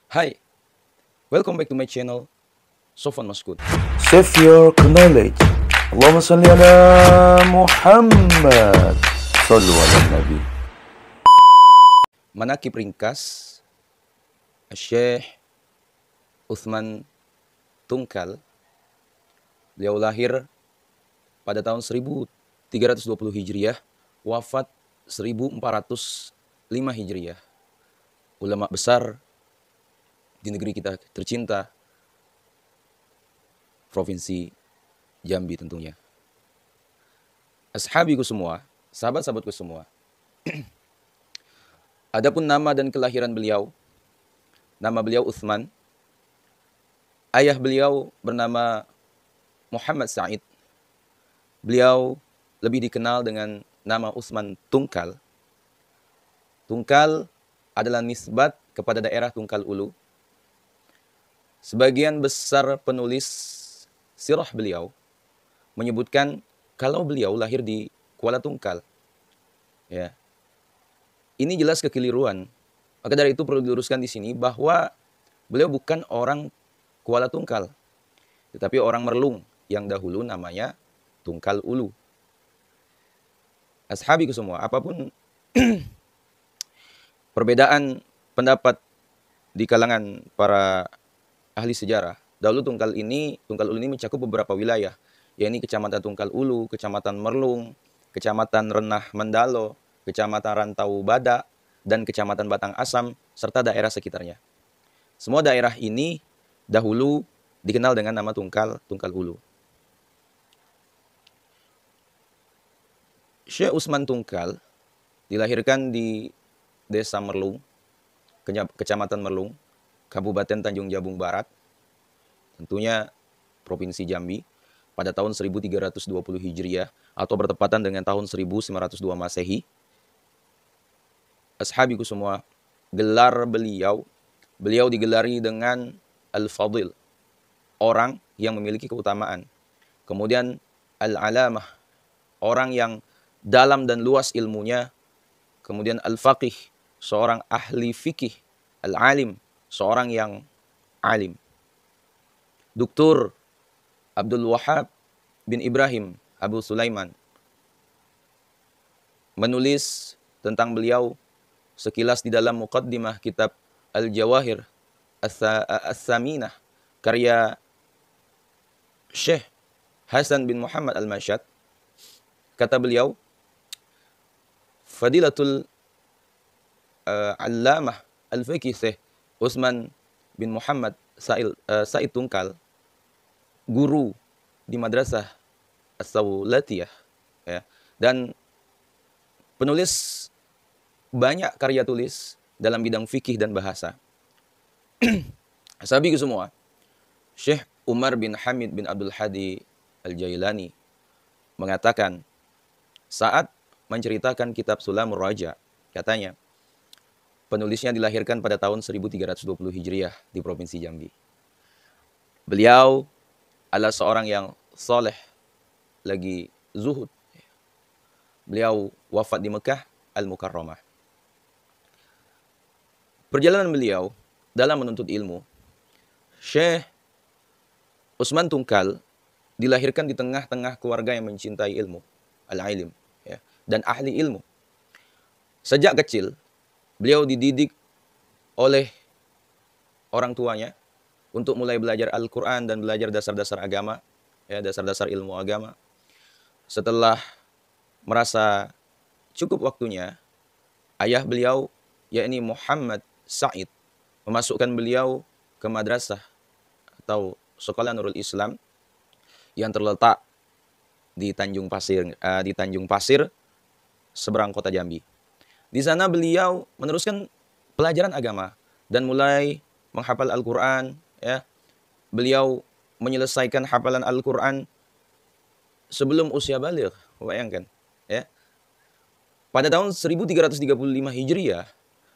Hi, welcome back to my channel, Sofwan Maskut. Save your knowledge. Allahumma salli ala Muhammad. Sallu ala Nabi. Manakib ringkas Syekh Uthman Tungkal. Beliau lahir pada tahun 1320 Hijriah, wafat 1405 Hijriah. Ulama besar di negeri kita tercinta, Provinsi Jambi tentunya. Ashabiku semua, sahabat-sahabatku semua. Adapun nama dan kelahiran beliau, nama beliau Uthman. Ayah beliau bernama Muhammad Sa'id. Beliau lebih dikenal dengan nama Uthman Tungkal. Tungkal adalah nisbat kepada daerah Tungkal Ulu. Sebagian besar penulis sirah beliau menyebutkan kalau beliau lahir di Kuala Tungkal. Ya. Ini jelas kekeliruan. Maka dari itu perlu diluruskan di sini bahwa beliau bukan orang Kuala Tungkal, tetapi orang Merlung yang dahulu namanya Tungkal Ulu. Ashabiku semua, apapun perbedaan pendapat di kalangan para ahli sejarah, dahulu Tungkal Ulu ini mencakup beberapa wilayah, yaitu Kecamatan Tungkal Ulu, Kecamatan Merlung, Kecamatan Renah Mendalo, Kecamatan Rantau Badak, dan Kecamatan Batang Asam, serta daerah sekitarnya. Semua daerah ini dahulu dikenal dengan nama Tungkal Ulu. Syekh Uthman Tungkal dilahirkan di Desa Merlung, Kecamatan Merlung, Kabupaten Tanjung Jabung Barat, tentunya Provinsi Jambi, pada tahun 1320 Hijriah atau bertepatan dengan tahun 1902 Masehi. Ashabiku semua, gelar beliau digelari dengan Al-Fadil, orang yang memiliki keutamaan. Kemudian Al-Alamah, orang yang dalam dan luas ilmunya. Kemudian Al-Faqih, seorang ahli fikih. Al-Alim, seorang yang alim. Dr. Abdul Wahab bin Ibrahim Abu Sulaiman menulis tentang beliau sekilas di dalam muqaddimah kitab Al-Jawahir As-Saminah karya Syekh Hasan bin Muhammad Al-Mashad. Kata beliau, Fadilatul Allamah Al-Fiqih Syekh Uthman bin Muhammad Sa'id Tungkal, guru di Madrasah As-Sawlatiyah, ya, dan penulis banyak karya tulis dalam bidang fikih dan bahasa. Sahabiku semua, Syekh Umar bin Hamid bin Abdul Hadi Al-Jailani mengatakan saat menceritakan kitab Sulamur Raja, katanya, penulisnya dilahirkan pada tahun 1320 Hijriah di Provinsi Jambi. Beliau adalah seorang yang soleh, lagi zuhud. Beliau wafat di Mekah Al-Mukarramah. Perjalanan beliau dalam menuntut ilmu, Syekh Uthman Tungkal dilahirkan di tengah-tengah keluarga yang mencintai ilmu, al-ilim, ya, dan ahli ilmu. Sejak kecil, beliau dididik oleh orang tuanya untuk mulai belajar Al-Quran dan belajar dasar-dasar agama, ya, dasar-dasar ilmu agama. Setelah merasa cukup waktunya, ayah beliau, yakni Muhammad Sa'id, memasukkan beliau ke madrasah atau sekolah Nurul Islam yang terletak di Tanjung Pasir, seberang kota Jambi. Di sana beliau meneruskan pelajaran agama dan mulai menghafal Al-Quran. Ya. Beliau menyelesaikan hafalan Al-Quran sebelum usia baligh. Bayangkan. Ya. Pada tahun 1335 Hijriah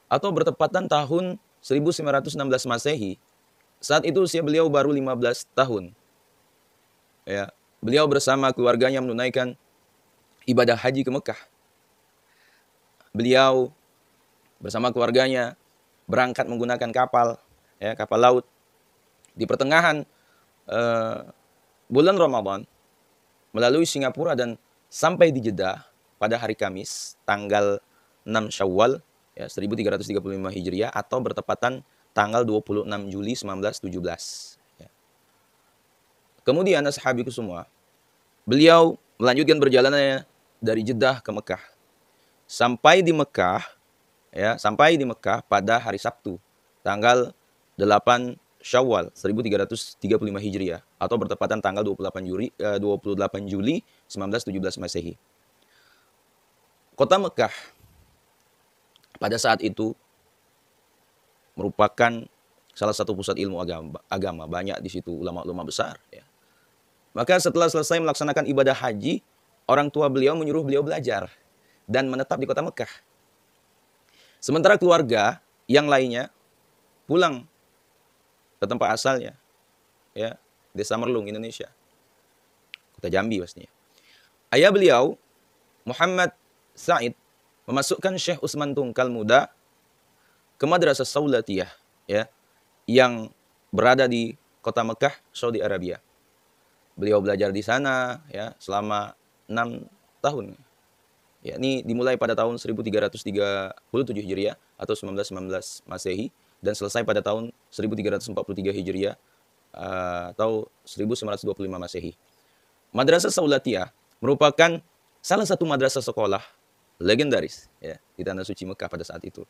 atau bertepatan tahun 1916 Masehi, saat itu usia beliau baru 15 tahun. Ya. Beliau bersama keluarganya menunaikan ibadah haji ke Mekah. Beliau bersama keluarganya berangkat menggunakan kapal, ya, kapal laut. Di pertengahan bulan Ramadan melalui Singapura dan sampai di Jeddah pada hari Kamis tanggal 6 Syawal ya 1335 Hijriah atau bertepatan tanggal 26 Juli 1917 ya. Kemudian ashabiku semua, beliau melanjutkan perjalanannya dari Jeddah ke Mekah. Sampai di Mekah pada hari Sabtu tanggal 8 Syawal 1335 Hijriah atau bertepatan tanggal 28 Juli 1917 Masehi. Kota Mekah pada saat itu merupakan salah satu pusat ilmu agama. Banyak di situ ulama-ulama besar ya. Maka setelah selesai melaksanakan ibadah haji, orang tua beliau menyuruh beliau belajar dan menetap di kota Mekah. Sementara keluarga yang lainnya pulang ke tempat asalnya, ya, Desa Merlung, Indonesia. Kota Jambi pastinya. Ayah beliau, Muhammad Said, memasukkan Syekh Utsman Tungkal muda ke Madrasah Saulatiyah, ya, yang berada di kota Mekah, Saudi Arabia. Beliau belajar di sana, ya, selama 6 tahun. Ya, ini dimulai pada tahun 1337 Hijriah atau 1919 Masehi dan selesai pada tahun 1343 Hijriah atau 1925 Masehi. Madrasah Saulatiyah merupakan salah satu madrasah sekolah legendaris ya di tanah suci Mekah pada saat itu.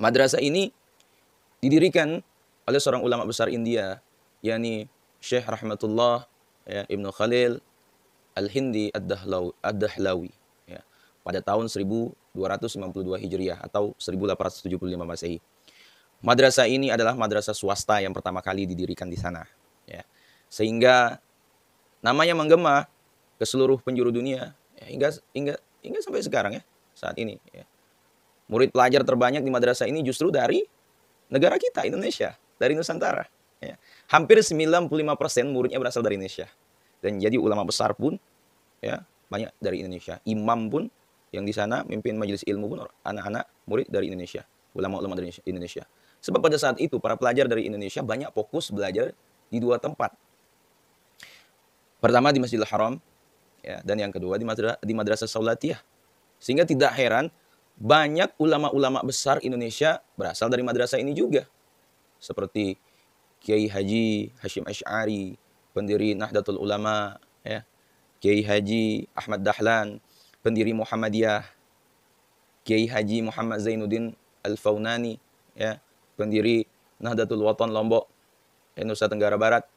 Madrasah ini didirikan oleh seorang ulama besar India, yakni Syekh Rahmatullah ya, Ibnu Khalil Al-Hindi Ad-Dahlawi ya, pada tahun 1292 Hijriah atau 1875 Masehi. Madrasah ini adalah madrasah swasta yang pertama kali didirikan di sana ya. Sehingga namanya menggema ke seluruh penjuru dunia ya, hingga sampai sekarang ya, saat ini ya. Murid pelajar terbanyak di madrasah ini justru dari negara kita, Indonesia, dari Nusantara ya. Hampir 95% muridnya berasal dari Indonesia. Dan jadi ulama besar pun ya banyak dari Indonesia. Imam pun yang di sana memimpin majelis ilmu pun anak-anak murid dari Indonesia, ulama-ulama dari Indonesia. Sebab pada saat itu para pelajar dari Indonesia banyak fokus belajar di dua tempat. Pertama di Masjidil Haram ya, dan yang kedua di Madrasah Saulatiyah. Sehingga tidak heran banyak ulama-ulama besar Indonesia berasal dari madrasah ini juga. Seperti Kiai Haji Hashim Asy'ari, pendiri Nahdlatul Ulama, ya. Kiai Haji Ahmad Dahlan, pendiri Muhammadiyah. Kiai Haji Muhammad Zainuddin Al-Faunani, ya, pendiri Nahdlatul Watan Lombok, Nusa Tenggara Barat.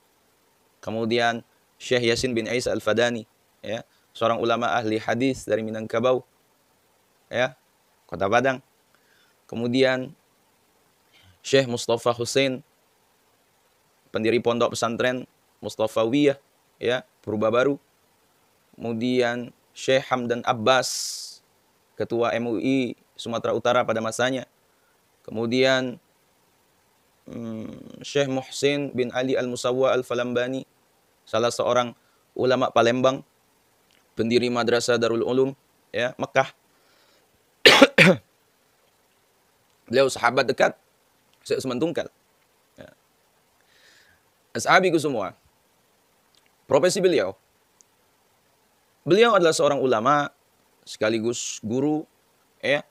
Kemudian Syekh Yasin bin Isa Al-Fadani, ya, seorang ulama ahli hadis dari Minangkabau, ya, Kota Padang. Kemudian Syekh Mustafa Hussein, pendiri pondok pesantren Mustafawiyah ya, Purba Baru. Kemudian Syekh Hamdan Abbas, ketua MUI Sumatera Utara pada masanya. Kemudian Syekh Muhsin bin Ali Al-Musawwa Al-Falambani, salah seorang ulama Palembang, pendiri Madrasah Darul Ulum ya, Mekah. Beliau sahabat dekat Syekh Utsman Tungkal. Ya. Ashabiku semua, profesi beliau adalah seorang ulama sekaligus guru ya.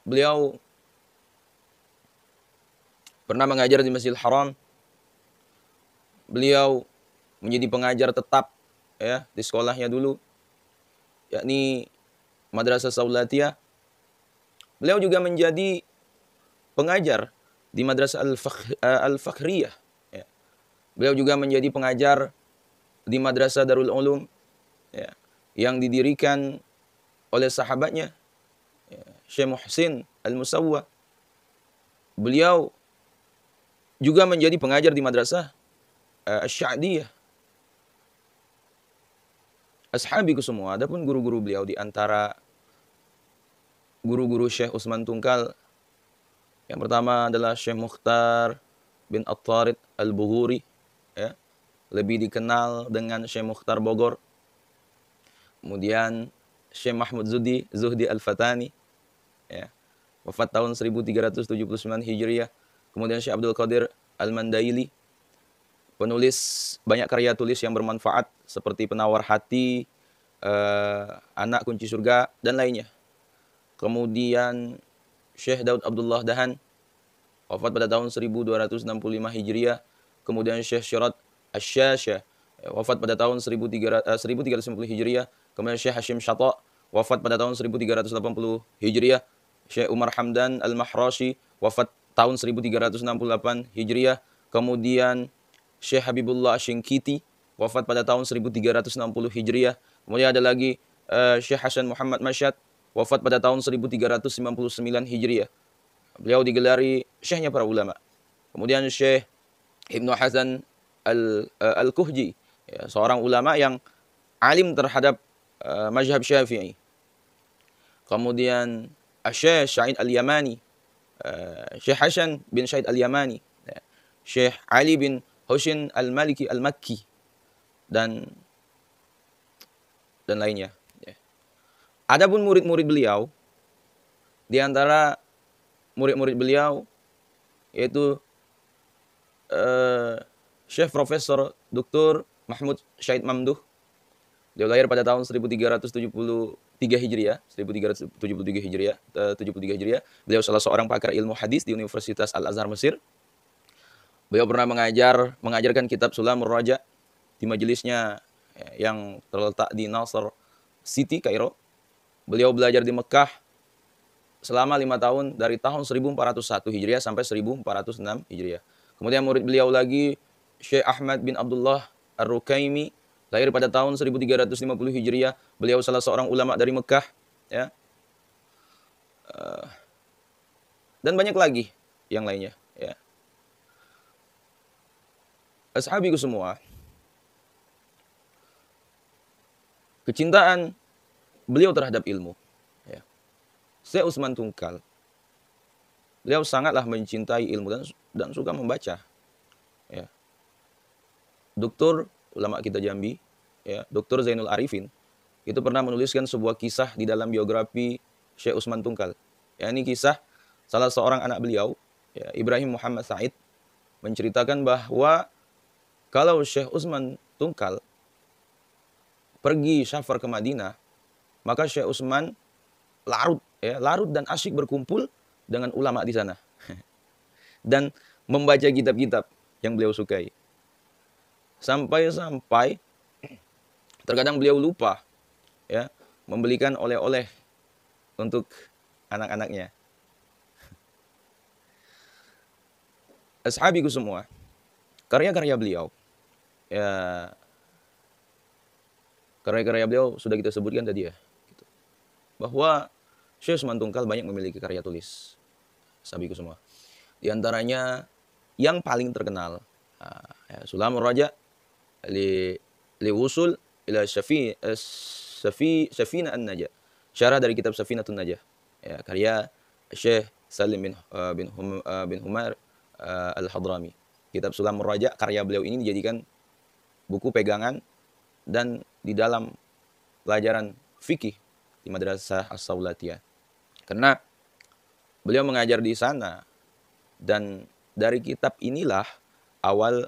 Beliau pernah mengajar di Masjidil Haram. Beliau menjadi pengajar tetap ya di sekolahnya dulu, yakni Madrasah Saulatiyah. Beliau juga menjadi pengajar di Madrasah Al-Fakhriyah ya. Beliau juga menjadi pengajar di Madrasah Darul Ulum ya, yang didirikan oleh sahabatnya ya, Syekh Muhsin Al-Musawwa. Beliau juga menjadi pengajar di Madrasah Asy-Sya'diyah. Ashabiku semua, adapun guru-guru beliau di antara guru-guru Syekh Utsman Tungkal, yang pertama adalah Syekh Mukhtar bin At-Tarid Al-Bughuri ya, lebih dikenal dengan Syekh Mukhtar Bogor. Kemudian Syekh Mahmud Zuhdi Al-Fatani ya. wafat tahun 1379 Hijriah. Kemudian Syekh Abdul Qadir Al-Mandaili, penulis banyak karya tulis yang bermanfaat seperti Penawar Hati, Anak Kunci Surga, dan lainnya. Kemudian Syekh Daud Abdullah Dahan, wafat pada tahun 1265 Hijriah. Kemudian Syekh Syirat Asy-Syasyah, wafat pada tahun 1350 Hijriah. Kemudian Syekh Hashim Syata, wafat pada tahun 1380 Hijriah. Syekh Umar Hamdan Al-Mahrashi, wafat tahun 1368 Hijriah. Kemudian Syekh Habibullah Asy-Syinkiti, wafat pada tahun 1360 Hijriah. Kemudian ada lagi Syekh Hasan Muhammad Masyad, wafat pada tahun 1399 Hijriah. Beliau digelari syekhnya para ulama. Kemudian Syekh Ibnu Hasan Al-Kuhji, ya, seorang ulama yang alim terhadap mazhab Syafi'i. Kemudian Syekh Syahid Al-Yamani, Syekh Hasan bin Syahid Al-Yamani, ya, Syekh Ali bin Husain Al-Maliki Al-Makki, dan lainnya. Ya. Adapun murid-murid beliau, di antara murid-murid beliau yaitu Syekh Profesor Dr. Mahmud Syahid Mamduh. Dia lahir pada tahun 1373 Hijriah, 1373 Hijriah, 73 Hijriah. Beliau salah seorang pakar ilmu hadis di Universitas Al-Azhar Mesir. Beliau pernah mengajarkan kitab Sulamur Raja di majelisnya yang terletak di Nasr City, Kairo. Beliau belajar di Mekah selama 5 tahun, dari tahun 1401 Hijriah sampai 1406 Hijriah. Kemudian murid beliau lagi Syekh Ahmad bin Abdullah Ar-Rukaimi, lahir pada tahun 1350 Hijriah. Beliau salah seorang ulama dari Mekah, ya. Dan banyak lagi yang lainnya, ya. Ashabiku semua, kecintaan beliau terhadap ilmu, ya. Syekh Utsman Tungkal, beliau sangatlah mencintai ilmu dan suka membaca. Ya. Doktor ulama kita Jambi, ya, Dr. Zainul Arifin, itu pernah menuliskan sebuah kisah di dalam biografi Syekh Utsman Tungkal. Ya, ini kisah salah seorang anak beliau, ya, Ibrahim Muhammad Said, menceritakan bahwa kalau Syekh Utsman Tungkal pergi safar ke Madinah, maka Syekh Utsman larut dan asyik berkumpul dengan ulama di sana dan membaca kitab-kitab yang beliau sukai. Sampai terkadang beliau lupa, ya, membelikan oleh-oleh untuk anak-anaknya. Ashabiku semua, karya-karya beliau, ya, karya-karya beliau sudah kita sebutkan tadi, ya, gitu. Bahwa Syekh Utsman Tungkal banyak memiliki karya tulis. Sabiku semua. Di antaranya yang paling terkenal, ya, Sulamur Raja li Wusul ila Safina An-Najah. Syarah dari kitab Safinatun Najah. Ya, karya Syekh Salim bin Humar Al-Hadrami. Kitab Sulamur Raja, karya beliau ini dijadikan buku pegangan dan di dalam pelajaran fikih di Madrasah As-Saulatiyah. Karena beliau mengajar di sana, dan dari kitab inilah awal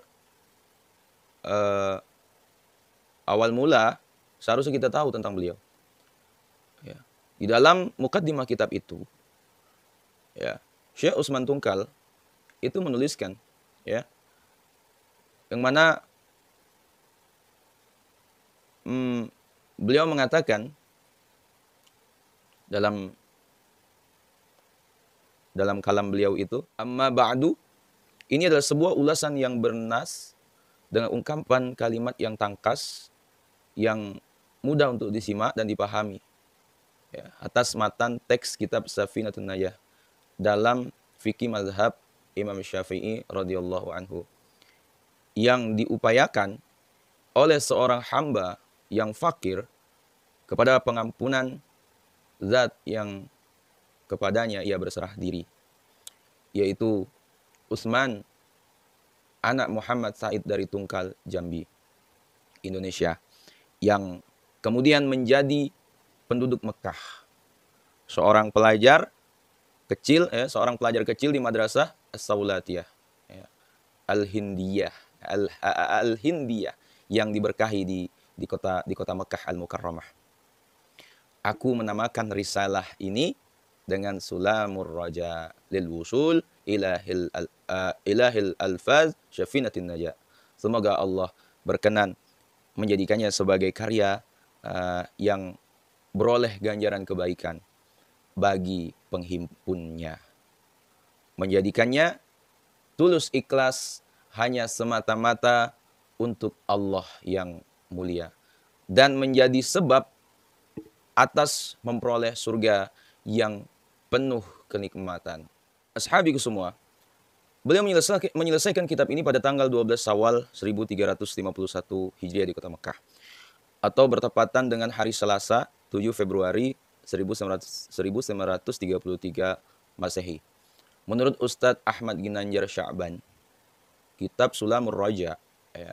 mula seharusnya kita tahu tentang beliau. Ya. Di dalam mukaddimah kitab itu, ya, Syekh Utsman Tungkal itu menuliskan, ya, yang mana beliau mengatakan dalam kalam beliau itu, amma ba'du, ini adalah sebuah ulasan yang bernas dengan ungkapan kalimat yang tangkas, yang mudah untuk disimak dan dipahami, ya, atas matan teks kitab Safinatun Najah dalam fikih mazhab Imam Syafi'i radhiyallahu anhu, yang diupayakan oleh seorang hamba yang fakir kepada pengampunan zat yang kepadanya ia berserah diri, yaitu Utsman anak Muhammad Said dari Tungkal, Jambi, Indonesia, yang kemudian menjadi penduduk Mekah, seorang pelajar kecil, seorang pelajar kecil di madrasah As-Saulatiyah, ya, Al-Hindiyah, Al-Hindiyah yang diberkahi di kota Mekah Al-Mukarramah. Aku menamakan risalah ini dengan Sulamur Raja lil Wusul ilahil alfaz syafinatin najah. Semoga Allah berkenan menjadikannya sebagai karya yang beroleh ganjaran kebaikan bagi penghimpunnya. Menjadikannya tulus ikhlas hanya semata-mata untuk Allah yang mulia. Dan menjadi sebab atas memperoleh surga yang penuh kenikmatan. Ashabiku semua, beliau menyelesaikan kitab ini pada tanggal 12 Syawal 1351 Hijriah di kota Mekah. Atau bertepatan dengan hari Selasa 7 Februari 1933 Masehi. Menurut Ustadz Ahmad Ginanjar Sya'ban, kitab Sulamur Raja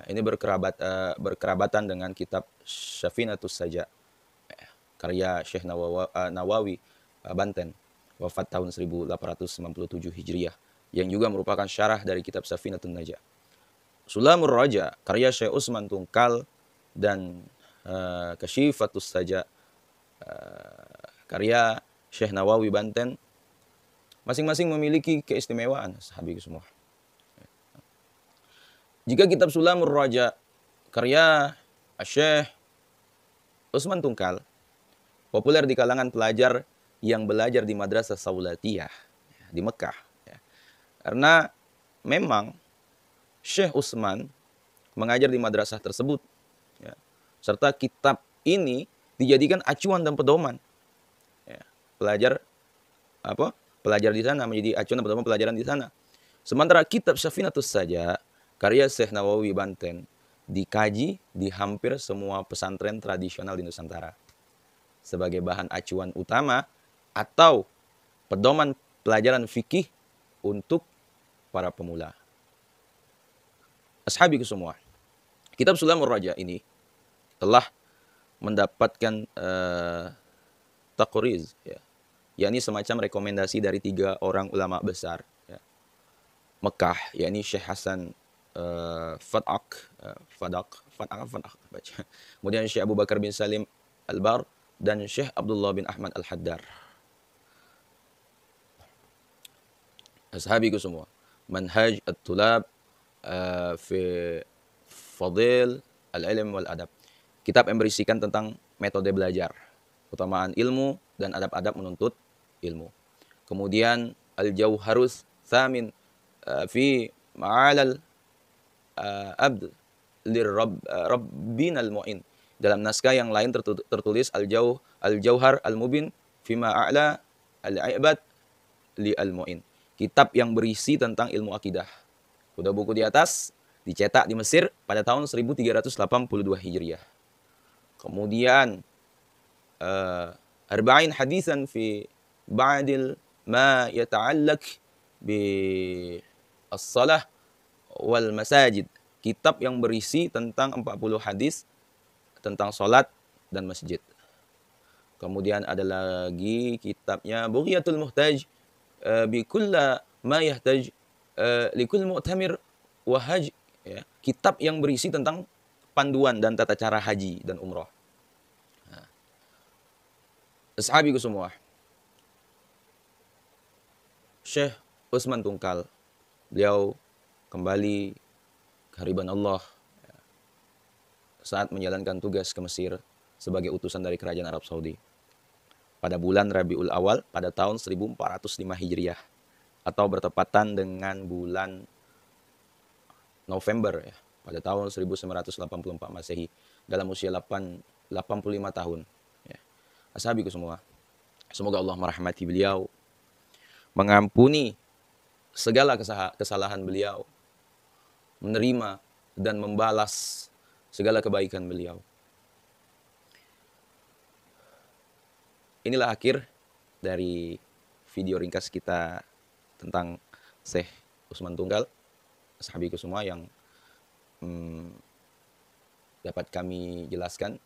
ini berkerabatan dengan kitab Syafinatus Saja, karya Syekh Nawawi Banten, wafat tahun 1897 Hijriah, yang juga merupakan syarah dari kitab Safinatun Najah. Sulamur Raja, karya Syekh Usman Tungkal, dan Kasyifatus Saja, karya Syekh Nawawi Banten, masing-masing memiliki keistimewaan, sahabiku semua. Jika kitab Sulamur Raja, karya Syekh Usman Tungkal, populer di kalangan pelajar yang belajar di Madrasah Saulatiyah di Mekah. Karena memang Syekh Usman mengajar di madrasah tersebut. Serta kitab ini dijadikan acuan dan pedoman. Pelajar di sana menjadi acuan dan pedoman pelajaran di sana. Sementara kitab Syafinatus Saja, karya Syekh Nawawi Banten, dikaji di hampir semua pesantren tradisional di Nusantara sebagai bahan acuan utama atau pedoman pelajaran fikih untuk para pemula. Ashabiku semua, kitab Sulamur Raja ini telah mendapatkan taqriz, yakni semacam rekomendasi dari 3 orang ulama besar Mekah, yakni Syekh Hasan Fadak, kemudian Syekh Abu Bakar bin Salim Al-Bar, dan Syekh Abdullah bin Ahmad Al-Haddar. Ashabiku semua, manhaj at-tulab fi fadil al-ilm wal adab, kitab yang berisikan tentang metode belajar, utamaan ilmu dan adab-adab menuntut ilmu. Kemudian al-jauharus tsamin fi ma'alal abd lirabbina al-mu'in. Dalam naskah yang lain tertulis al-jauhar al-mubin fima a'la al-ibad li al-mu'in. Kitab yang berisi tentang ilmu akidah. Sudah buku di atas, dicetak di Mesir pada tahun 1382 Hijriah. Kemudian arba'in hadisan fi ba'dil ma yata'allaq bi as-salah wal masajid. Kitab yang berisi tentang 40 hadis tentang salat dan masjid. Kemudian ada lagi kitabnya Bughiyatul Muhtaj bi kulla ma yahtaj likul mu'tamir wa haj, kitab yang berisi tentang panduan dan tata cara haji dan umroh. Ashabiku semua, Syekh Usman Tungkal, beliau kembali ke hariban Allah saat menjalankan tugas ke Mesir sebagai utusan dari kerajaan Arab Saudi pada bulan Rabiul Awal pada tahun 1405 Hijriah, atau bertepatan dengan bulan November pada tahun 1984 Masehi, dalam usia 85 tahun. Ashabiku semua, semoga Allah merahmati beliau, mengampuni segala kesalahan beliau, menerima dan membalas segala kebaikan beliau. Inilah akhir dari video ringkas kita tentang Syekh Usman Tungkal, sahabiku semua, yang dapat kami jelaskan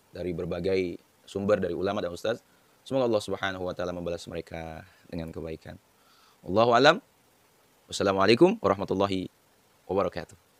dari berbagai sumber dari ulama dan ustaz. Semoga Allah Subhanahu wa taala membalas mereka dengan kebaikan. Wallahu alam. Wassalamualaikum warahmatullahi wabarakatuh.